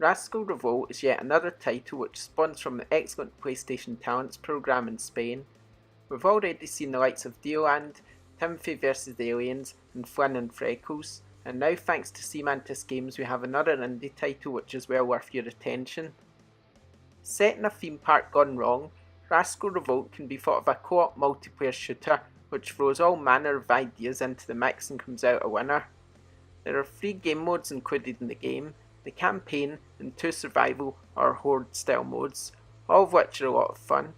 Rascal Revolt is yet another title which spawns from the excellent PlayStation Talents program in Spain. We've already seen the likes of Deoland, Timothy vs Aliens, and Flynn and Freckles, and now thanks to Seamantis Games we have another indie title which is well worth your attention. Set in a theme park gone wrong, Rascal Revolt can be thought of a co-op multiplayer shooter which throws all manner of ideas into the mix and comes out a winner. There are 3 game modes included in the game, the campaign and 2 survival or horde style modes, all of which are a lot of fun.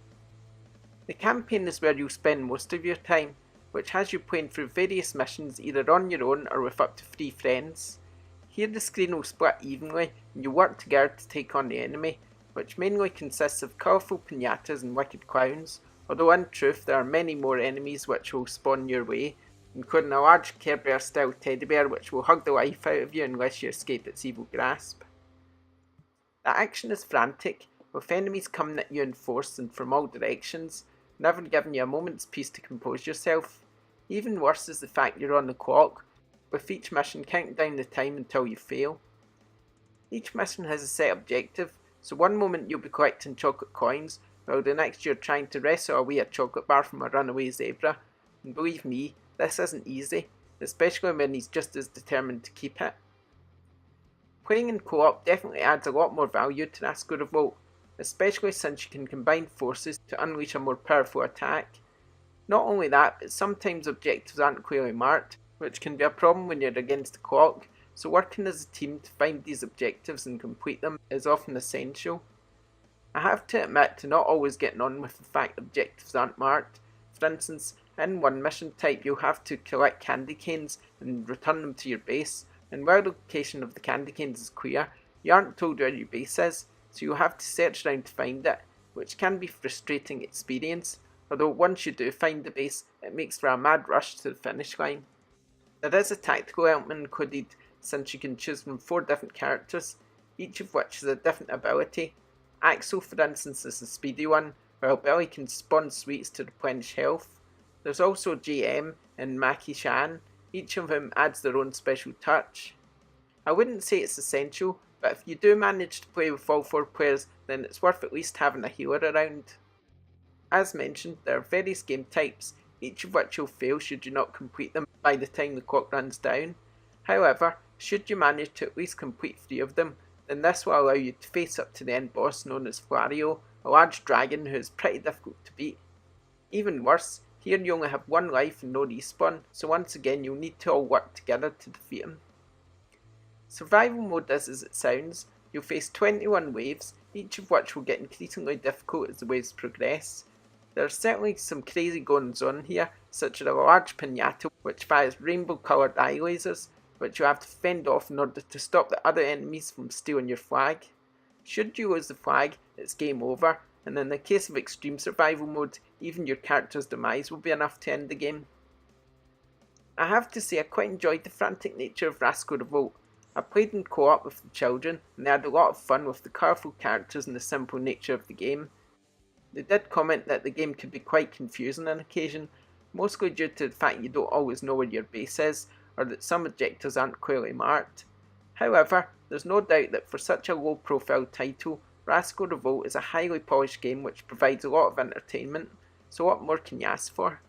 The campaign is where you'll spend most of your time, which has you playing through various missions either on your own or with up to 3 friends. Here the screen will split evenly and you work together to take on the enemy, which mainly consists of colourful pinatas and wicked clowns, although in truth there are many more enemies which will spawn your way, including a large Care Bear style teddy bear which will hug the life out of you unless you escape its evil grasp. The action is frantic, with enemies coming at you in force and from all directions, never giving you a moment's peace to compose yourself. Even worse is the fact you're on the clock, with each mission counting down the time until you fail. Each mission has a set objective, so one moment you'll be collecting chocolate coins, while the next you're trying to wrestle away a chocolate bar from a runaway zebra, and believe me, this isn't easy, especially when he's just as determined to keep it. Playing in co-op definitely adds a lot more value to Rascal Revolt, especially since you can combine forces to unleash a more powerful attack. Not only that, but sometimes objectives aren't clearly marked, which can be a problem when you're against the clock, so working as a team to find these objectives and complete them is often essential. I have to admit to not always getting on with the fact objectives aren't marked. For instance, in one mission type you'll have to collect candy canes and return them to your base, and while the location of the candy canes is clear, you aren't told where your base is, so you'll have to search around to find it, which can be a frustrating experience, although once you do find the base, it makes for a mad rush to the finish line. There is a tactical element included since you can choose from 4 different characters, each of which has a different ability. Axel for instance is the speedy one, while Billy can spawn sweets to replenish health. There's also JM and Maki Shan, each of whom adds their own special touch. I wouldn't say it's essential, but if you do manage to play with all 4 players, then it's worth at least having a healer around. As mentioned, there are various game types, each of which will fail should you not complete them by the time the clock runs down. However, should you manage to at least complete 3 of them, then this will allow you to face up to the end boss known as Flario, a large dragon who is pretty difficult to beat. Even worse, here you only have 1 life and no respawn, so once again you'll need to all work together to defeat him. Survival mode is as it sounds. You'll face 21 waves, each of which will get increasingly difficult as the waves progress. There are certainly some crazy goings on here, such as a large pinata which fires rainbow coloured eye lasers, which you have to fend off in order to stop the other enemies from stealing your flag. Should you lose the flag, it's game over, and in the case of extreme survival mode, even your character's demise will be enough to end the game. I have to say I quite enjoyed the frantic nature of Rascal Revolt. I played in co-op with the children, and they had a lot of fun with the colourful characters and the simple nature of the game. They did comment that the game could be quite confusing on occasion, mostly due to the fact you don't always know where your base is, or that some objectives aren't clearly marked. However, there's no doubt that for such a low profile title, Rascal Revolt is a highly polished game which provides a lot of entertainment, so what more can you ask for?